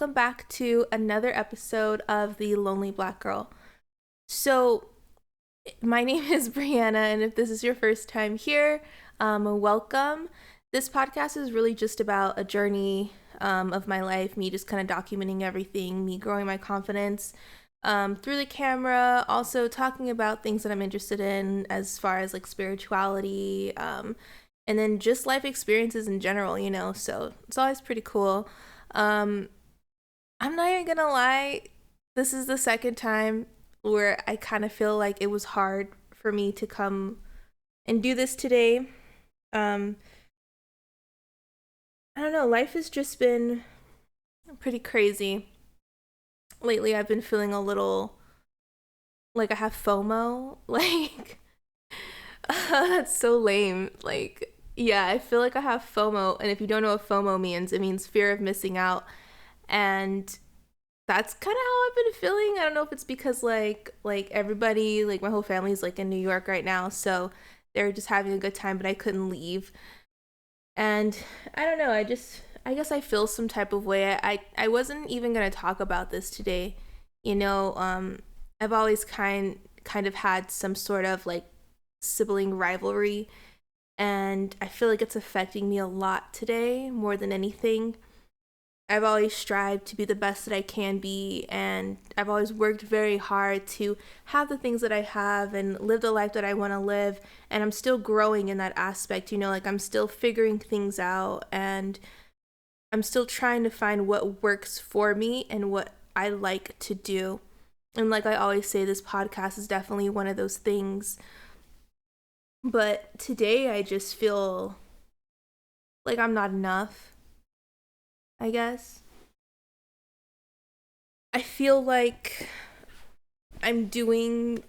welcome back to another episode of The Lonely Black Girl. So, my name is Brianna, and if this is your first time here, welcome. This podcast is really just about a journey of my life, me just kind of documenting everything, me growing my confidence through the camera, also talking about things that I'm interested in as far as like spirituality, and then just life experiences in general, so it's always pretty cool. Um, I'm not even gonna lie, this is the second time where I kind of feel like it was hard for me to come and do this today. Um, I don't know, life has just been pretty crazy. Lately, I've been feeling a little like I have FOMO. Like, that's so lame. Like, yeah, I feel like I have FOMO. And if you don't know what FOMO means, it means fear of missing out. And that's kind of how I've been feeling. I don't know if it's because like everybody, like my whole family's like in New York right now, so they're just having a good time, but I couldn't leave. And I don't know, I guess I feel some type of way. I wasn't even gonna talk about this today. You know, I've always kind of had some sort of like sibling rivalry, and I feel like it's affecting me a lot today more than anything. I've always strived to be the best that I can be, and I've always worked very hard to have the things that I have and live the life that I want to live. And I'm still growing in that aspect, like I'm still figuring things out, and I'm still trying to find what works for me and what I like to do. And like I always say, this podcast is definitely one of those things. But today I just feel like I'm not enough, I guess. I feel like I'm doing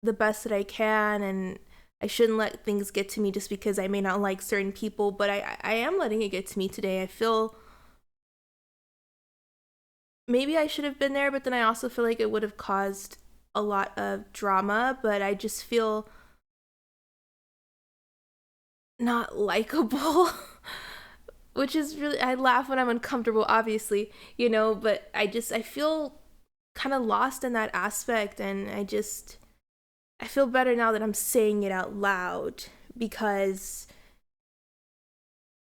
the best that I can, and I shouldn't let things get to me just because I may not like certain people, but I am letting it get to me today. I feel maybe I should have been there, but then I also feel like it would have caused a lot of drama, but I just feel not likable. Which is really, I laugh when I'm uncomfortable, obviously, but I feel kind of lost in that aspect, and I feel better now that I'm saying it out loud because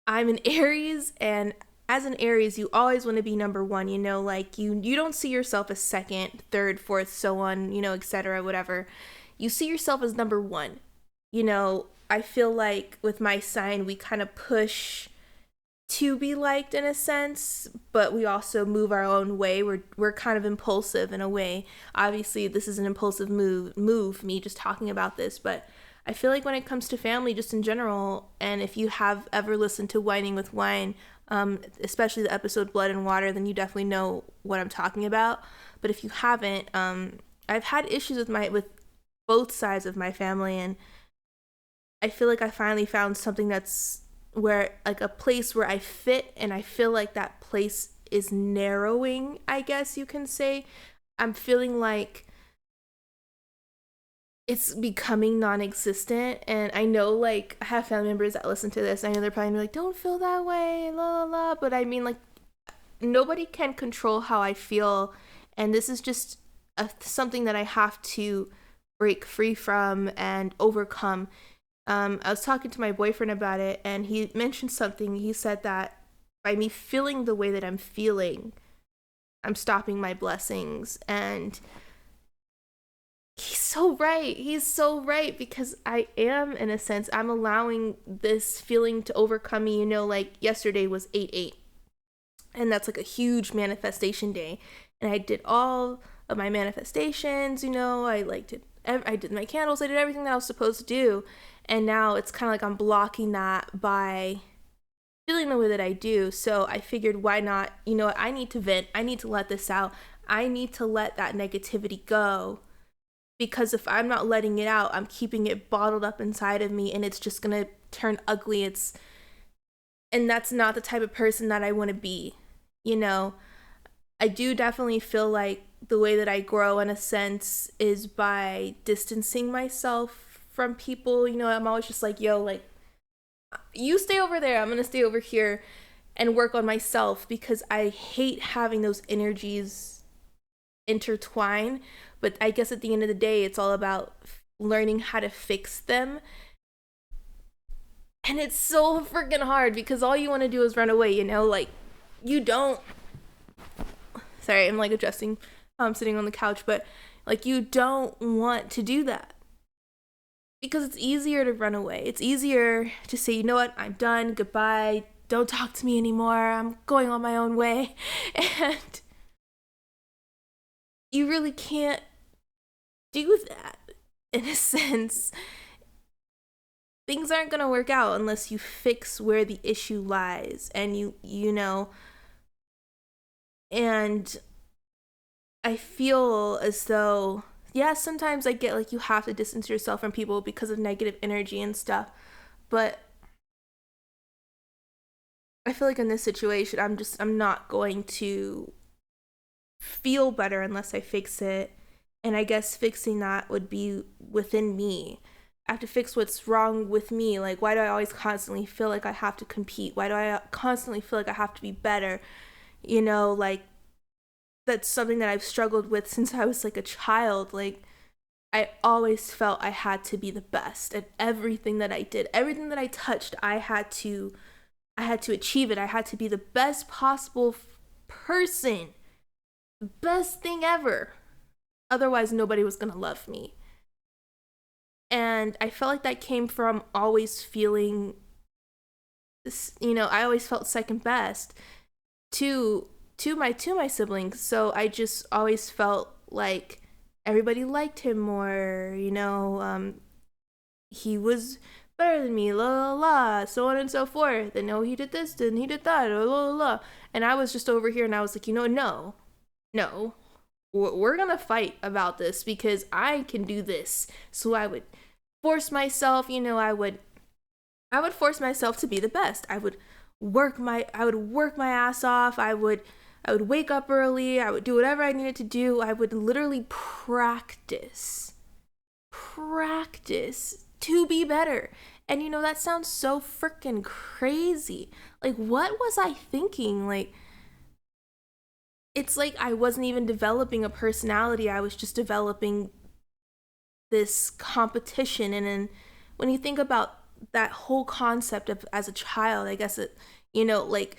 I'm an Aries, and as an Aries, you always want to be number one, like you don't see yourself as second, third, fourth, so on, etc., whatever. You see yourself as number one. I feel like with my sign, we kind of push to be liked in a sense, but we also move our own way. We're kind of impulsive in a way. Obviously, this is an impulsive move me just talking about this, but I feel like when it comes to family, just in general, and if you have ever listened to Whining with Wine, especially the episode Blood and Water, then you definitely know what I'm talking about. But if you haven't, I've had issues with both sides of my family, and I feel like I finally found something that's where like a place where I fit, and I feel like that place is narrowing, I guess you can say. I'm feeling like it's becoming non-existent, and I know like I have family members that listen to this. I know they're probably like, don't feel that way, la la la, but I mean, like, nobody can control how I feel, and this is just something that I have to break free from and overcome. I was talking to my boyfriend about it, and he mentioned something. He said that by me feeling the way that I'm feeling, I'm stopping my blessings. And he's so right. He's so right, because I am, in a sense, I'm allowing this feeling to overcome me. Like yesterday was 8/8, and that's like a huge manifestation day. And I did all of my manifestations, I did my candles, I did everything that I was supposed to do. And now it's kind of like I'm blocking that by feeling the way that I do. So I figured, why not? I need to vent. I need to let this out. I need to let that negativity go. Because if I'm not letting it out, I'm keeping it bottled up inside of me, and it's just going to turn ugly. And that's not the type of person that I want to be. I do definitely feel like the way that I grow, in a sense, is by distancing myself from people. I'm always just like, yo, like, you stay over there, I'm gonna stay over here. and work on myself, because I hate having those energies intertwine. But I guess at the end of the day, it's all about learning how to fix them. And it's so freaking hard because all you want to do is run away, like you don't. Sorry, I'm like adjusting. I'm sitting on the couch, but like you don't want to do that because it's easier to run away. It's easier to say, you know what, I'm done, goodbye, don't talk to me anymore, I'm going on my own way. And you really can't do that in a sense. Things aren't going to work out unless you fix where the issue lies. And you know, and I feel as though, yeah, sometimes I get like you have to distance yourself from people because of negative energy and stuff. But I feel like in this situation, I'm not going to feel better unless I fix it. And I guess fixing that would be within me. I have to fix what's wrong with me. Like, why do I always constantly feel like I have to compete? Why do I constantly feel like I have to be better? Like, that's something that I've struggled with since I was like a child. Like, I always felt I had to be the best at everything that I did. Everything that I touched, I had to achieve it. I had to be the best possible person. The best thing ever. Otherwise, nobody was going to love me. And I felt like that came from always feeling, I always felt second best to my siblings. So I just always felt like everybody liked him more, he was better than me, la la la, so on and so forth. And he did this, and he did that, la la la. And I was just over here, and I was like, no, we're gonna fight about this because I can do this. So I would force myself, I would force myself to be the best. I would work my ass off. I would wake up early. I would do whatever I needed to do. I would literally practice to be better. And that sounds so freaking crazy. Like, what was I thinking? Like, it's like I wasn't even developing a personality. I was just developing this competition. And then when you think about that whole concept of as a child, I guess it, like,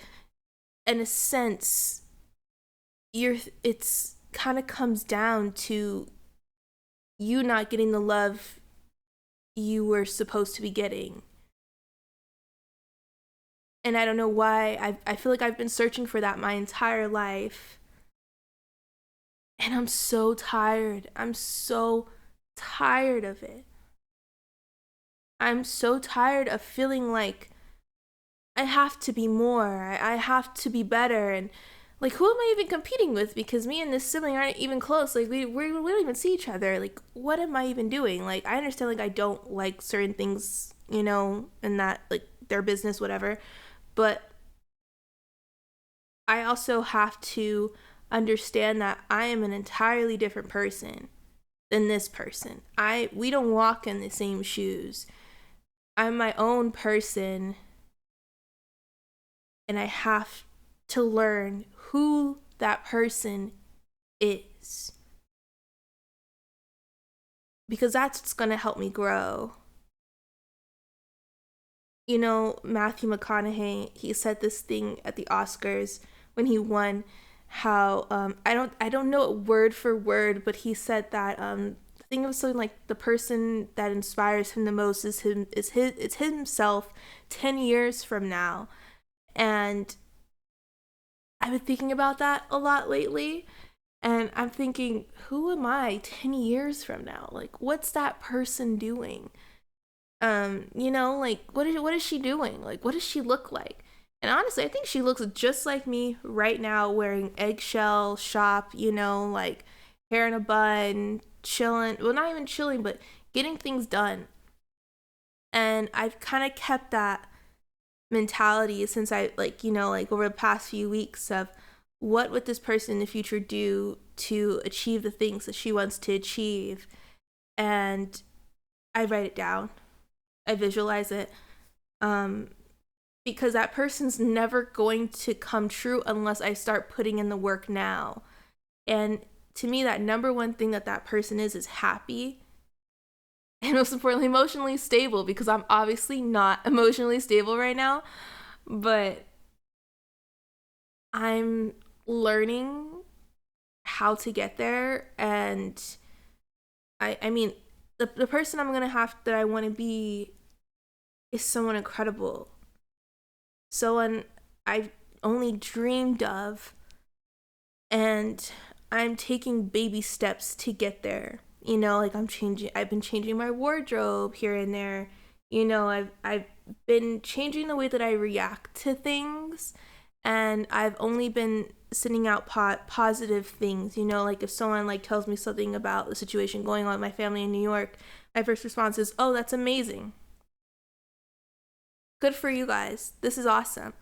in a sense, it's kind of comes down to you not getting the love you were supposed to be getting. And I don't know why. I feel like I've been searching for that my entire life. And I'm so tired. I'm so tired of it. I'm so tired of feeling like I have to be more. I have to be better. And like, who am I even competing with? Because me and this sibling aren't even close. Like, we don't even see each other. Like, what am I even doing? Like, I understand, like, I don't like certain things, and that, like, their business, whatever. But I also have to understand that I am an entirely different person than this person. We don't walk in the same shoes. I'm my own person, and I have to learn who that person is, because that's what's going to help me grow. Matthew McConaughey, he said this thing at the Oscars when he won, how I don't know it word for word, but he said that I think it was something like the person that inspires him the most is himself 10 years from now. And I've been thinking about that a lot lately, and I'm thinking, who am I 10 years from now? Like, what's that person doing? Like, what is she doing? Like, what does she look like? And honestly, I think she looks just like me right now, wearing eggshell shop, like hair in a bun, chilling. Well, not even chilling, but getting things done. And I've kind of kept that mentality since I, like, like over the past few weeks of what would this person in the future do to achieve the things that she wants to achieve. And I write it down. I visualize it. because that person's never going to come true unless I start putting in the work now. And to me, that number one thing that person is happy, and most importantly, emotionally stable, because I'm obviously not emotionally stable right now, but I'm learning how to get there. And I mean, the person I'm gonna have, that I want to be, is someone incredible, someone I've only dreamed of, and I'm taking baby steps to get there. You know, like I've been changing my wardrobe here and there. You know, I've been changing the way that I react to things, and I've only been sending out positive things. You know, like if someone like tells me something about the situation going on with my family in New York, my first response is, "Oh, that's amazing. Good for you guys. This is awesome."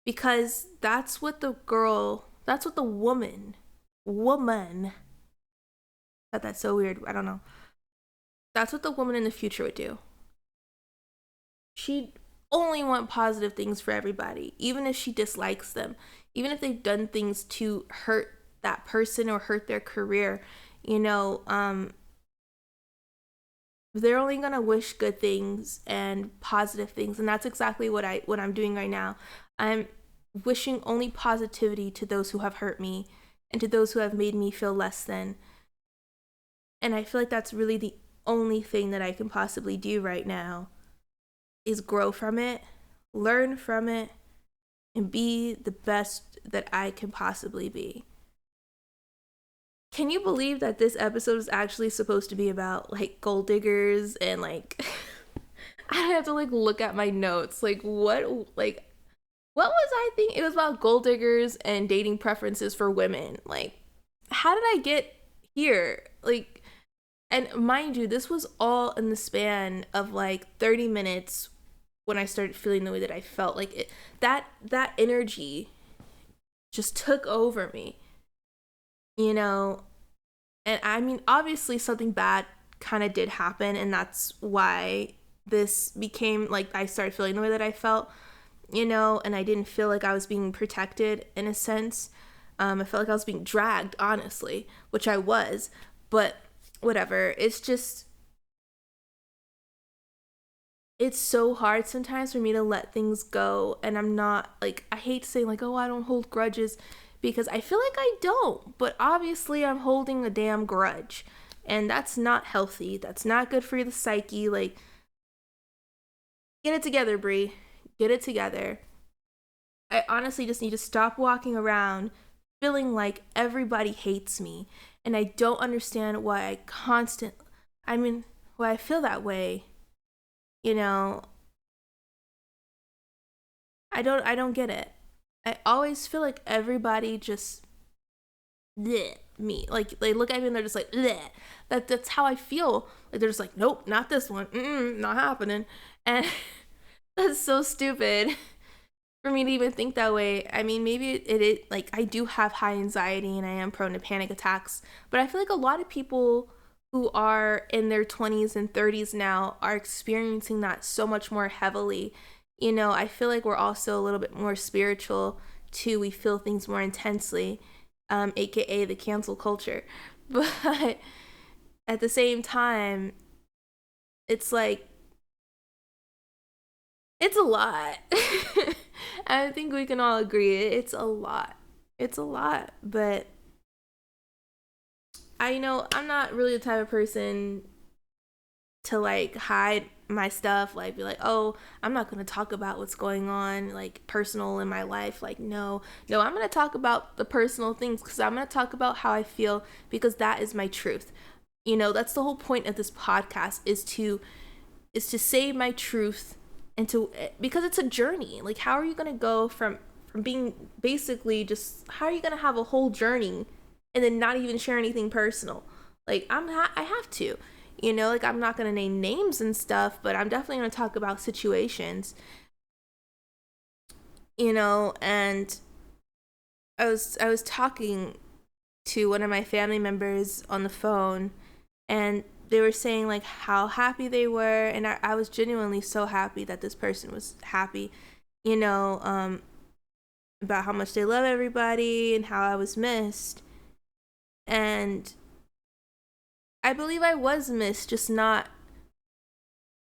Because that's what the woman, that's so weird, I don't know. That's what the woman in the future would do. She'd only want positive things for everybody, even if she dislikes them, even if they've done things to hurt that person or hurt their career. You know, they're only gonna wish good things and positive things, and that's exactly what I'm doing right now. I'm wishing only positivity to those who have hurt me and to those who have made me feel less than. And I feel like that's really the only thing that I can possibly do right now, is grow from it, learn from it, and be the best that I can possibly be. Can you believe that this episode is actually supposed to be about like gold diggers and like I have to like look at my notes. Like what was I thinking? It was about gold diggers and dating preferences for women. Like, how did I get here? Like, and mind you, this was all in the span of like 30 minutes when I started feeling the way that I felt. Like that energy just took over me, you know? And I mean, obviously something bad kind of did happen, and that's why this became like, I started feeling the way that I felt, you know, and I didn't feel like I was being protected in a sense. I felt like I was being dragged, honestly, which I was, but whatever. It's so hard sometimes for me to let things go, and I'm not, like, I hate saying, like, oh, I don't hold grudges, because I feel like I don't, but obviously I'm holding a damn grudge, and that's not healthy. That's not good for the psyche. Like, get it together, Brie. Get it together. I honestly just need to stop walking around feeling like everybody hates me, and I don't understand why why I feel that way. You know, I don't get it. I always feel like everybody just bleh, me. Like they look at me and they're just like bleh. That's how I feel. Like they're just like, nope, not this one. Not happening. And that's so stupid for me to even think that way. I mean, maybe it like I do have high anxiety and I am prone to panic attacks, but I feel like a lot of people who are in their 20s and 30s now are experiencing that so much more heavily. You know, I feel like we're also a little bit more spiritual too. We feel things more intensely, aka the cancel culture. But at the same time, it's like, it's a lot. I think we can all agree it's a lot. It's a lot, but I know I'm not really the type of person to like hide my stuff, like be like, oh, I'm not going to talk about what's going on like personal in my life. Like, no, I'm going to talk about the personal things, because I'm going to talk about how I feel, because that is my truth. You know, that's the whole point of this podcast, is to say my truth, and to, because it's a journey. Like, how are you going to go from being basically just, how are you going to have a whole journey and then not even share anything personal? Like, I have to, you know, like, I'm not going to name names and stuff, but I'm definitely going to talk about situations, you know. And I was talking to one of my family members on the phone, and they were saying like how happy they were, and I was genuinely so happy that this person was happy, you know, about how much they love everybody and how I was missed. And I believe I was missed, just not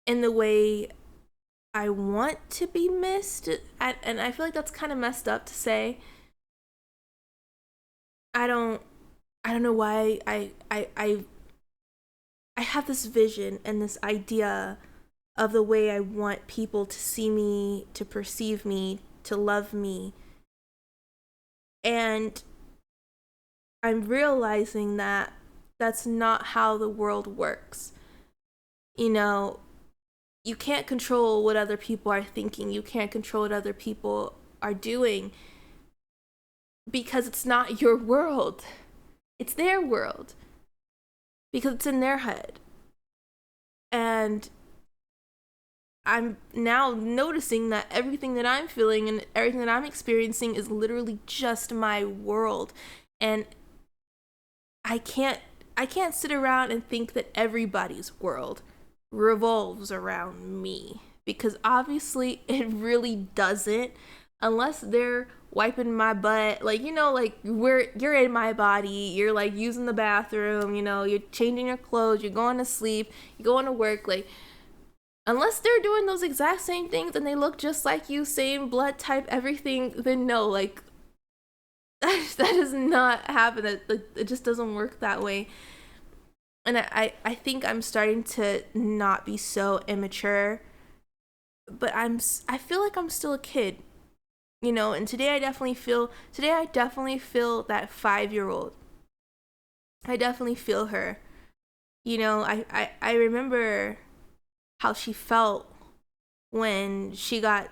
in the way I want to be missed. And I feel like that's kind of messed up to say. I don't know why I have this vision and this idea of the way I want people to see me, to perceive me, to love me. And I'm realizing that that's not how the world works. You know, you can't control what other people are thinking. You can't control what other people are doing because it's not your world. It's their world because it's in their head. And I'm now noticing that everything that I'm feeling and everything that I'm experiencing is literally just my world. And I can't sit around and think that everybody's world revolves around me, because obviously it really doesn't, unless they're wiping my butt, like, you know, like you're in my body, you're like using the bathroom, you know, you're changing your clothes, you're going to sleep, you're going to work, like, unless they're doing those exact same things and they look just like you, same blood type, everything, then no, like, that does not happen. It just doesn't work that way. And I think I'm starting to not be so immature, but I feel like I'm still a kid, you know. And today I definitely feel that 5-year-old. I definitely feel her. You know, I remember how she felt when she got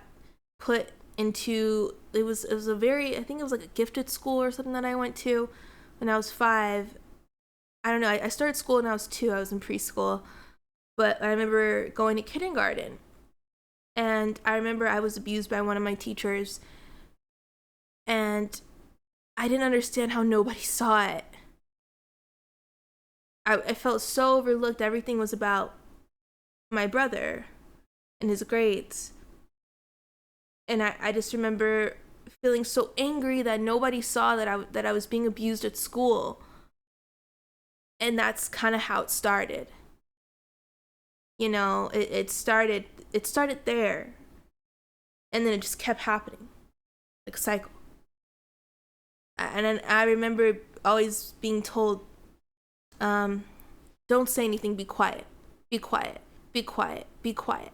put into, it was a very, I think it was like a gifted school or something that I went to when I was 5. I don't know, I started school when I was 2, I was in preschool, but I remember going to kindergarten, and I remember I was abused by one of my teachers, and I didn't understand how nobody saw it. I felt so overlooked. Everything was about my brother and his grades, and I just remember feeling so angry that nobody saw that I was being abused at school. And that's kind of how it started. You know, it started there. And then it just kept happening. Like a cycle. And then I remember always being told, don't say anything, be quiet. Be quiet. Be quiet. Be quiet.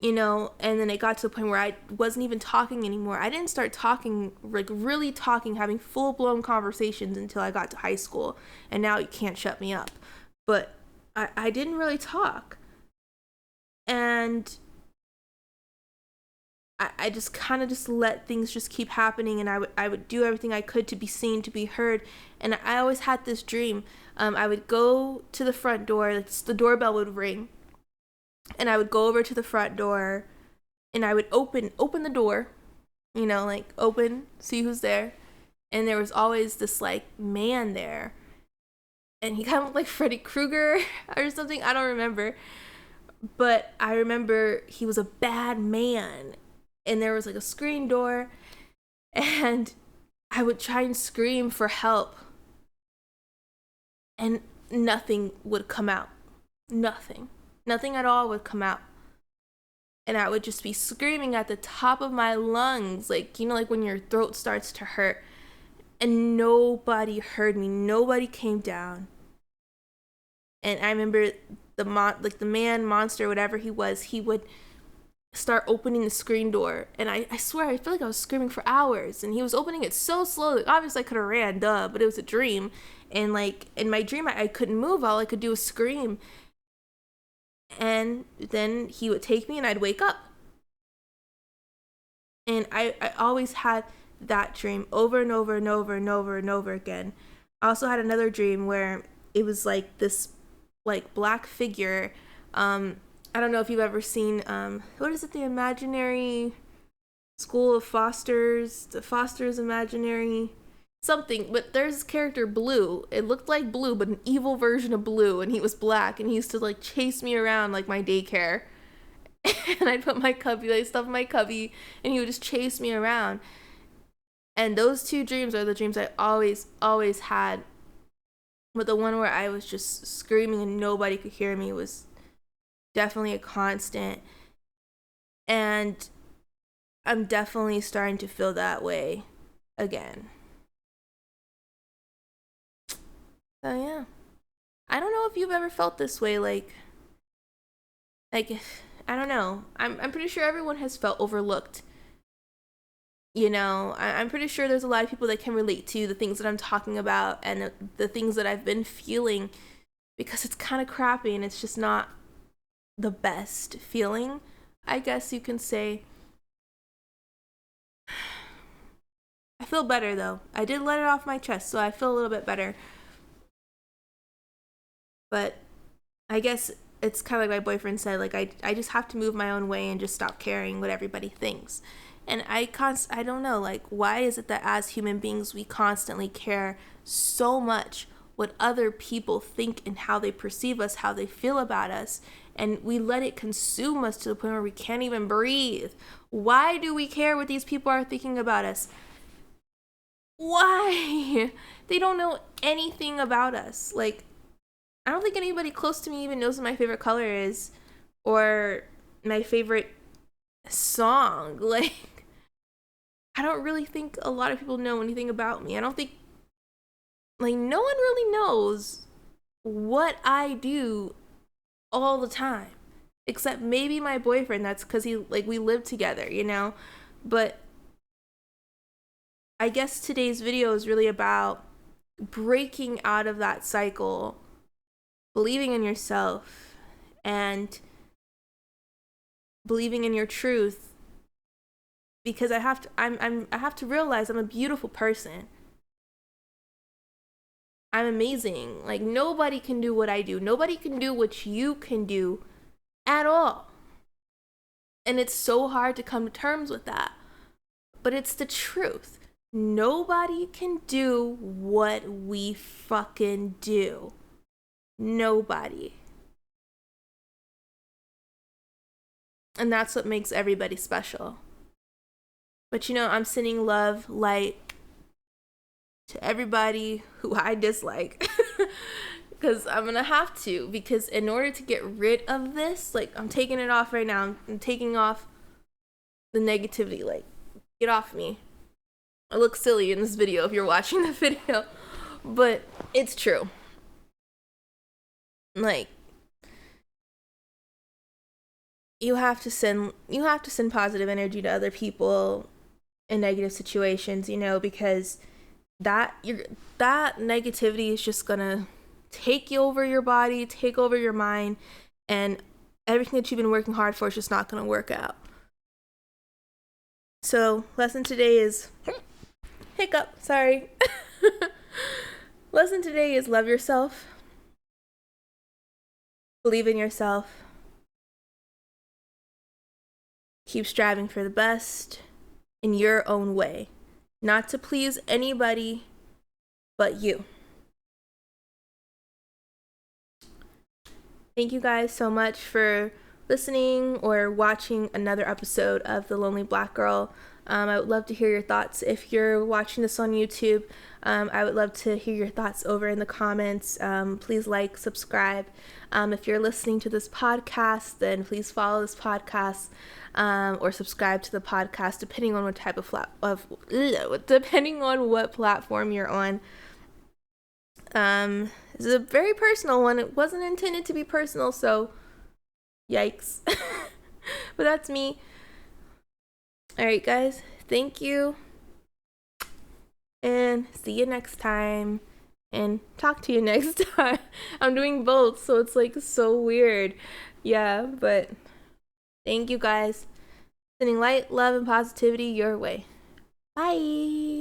You know, and then it got to the point where I wasn't even talking anymore. I didn't start talking, like really talking, having full-blown conversations until I got to high school. And now you can't shut me up. But I didn't really talk. And I just kind of just let things just keep happening. And I would do everything I could to be seen, to be heard. And I always had this dream. I would go to the front door, like the doorbell would ring. And I would go over to the front door and I would open the door, you know, like open, see who's there. And there was always this like man there. And he kind of looked like Freddy Krueger or something. I don't remember. But I remember he was a bad man. And there was like a screen door. And I would try and scream for help. And nothing would come out. Nothing at all would come out. And I would just be screaming at the top of my lungs, like, you know, like when your throat starts to hurt. And nobody heard me. Nobody came down. And I remember the man, monster, whatever he was, he would start opening the screen door. And I swear, I feel like I was screaming for hours. And he was opening it so slowly. Obviously, I could have ran, duh, but it was a dream. And like, in my dream, I couldn't move. All I could do was scream. And then he would take me and I'd wake up. And I always had that dream over and over and over and over and over again. I also had another dream where it was like this like black figure. I don't know if you've ever seen, what is it, the Imaginary School of Foster's, the Foster's Imaginary something, but there's this character Blue. It looked like Blue, but an evil version of Blue, and he was black, and he used to like chase me around like my daycare. and I'd put my cubby, like stuff in my cubby, and he would just chase me around. And those two dreams are the dreams I always had. But the one where I was just screaming and nobody could hear me was definitely a constant. And I'm definitely starting to feel that way again. So yeah. I don't know if you've ever felt this way, like I don't know. I'm pretty sure everyone has felt overlooked. You know, I'm pretty sure there's a lot of people that can relate to the things that I'm talking about and the things that I've been feeling, because it's kind of crappy and it's just not the best feeling, I guess you can say. I feel better though. I did let it off my chest, so I feel a little bit better. But I guess it's kind of like my boyfriend said, like I just have to move my own way and just stop caring what everybody thinks. And I don't know, like, why is it that as human beings we constantly care so much what other people think and how they perceive us, how they feel about us, and we let it consume us to the point where we can't even breathe? Why do we care what these people are thinking about us? Why? They don't know anything about us. Like, I don't think anybody close to me even knows what my favorite color is or my favorite song. Like, I don't really think a lot of people know anything about me. I don't think, like, no one really knows what I do all the time. Except maybe my boyfriend. That's because we live together, you know? But I guess today's video is really about breaking out of that cycle, believing in yourself, and believing in your truth, because I have to realize I'm a beautiful person. I'm amazing. Like, nobody can do what I do. Nobody can do what you can do at all. And it's so hard to come to terms with that. But it's the truth. Nobody can do what we fucking do. Nobody. And that's what makes everybody special. But you know, I'm sending love, light to everybody who I dislike. Because I'm gonna have to. Because in order to get rid of this, like, I'm taking it off right now. I'm taking off the negativity. Like, get off me. I look silly in this video if you're watching the video. But it's true. Like, you have to send positive energy to other people in negative situations, you know, because that negativity is just gonna take you over your body, take over your mind, and everything that you've been working hard for is just not gonna work out. So lesson today is hiccup, sorry. Lesson today is love yourself, believe in yourself, keep striving for the best in your own way, not to please anybody but you. Thank you guys so much for listening or watching another episode of The Lonely Black Girl. I would love to hear your thoughts. If you're watching this on YouTube, I would love to hear your thoughts over in the comments. Please like, subscribe. If you're listening to this podcast, then please follow this podcast or subscribe to the podcast, depending on what type of depending on what platform you're on. This is a very personal one. It wasn't intended to be personal, so yikes. But that's me. Alright guys, thank you, and see you next time, and talk to you next time. I'm doing both, so it's like so weird. Yeah, but thank you guys. Sending light, love, and positivity your way. Bye.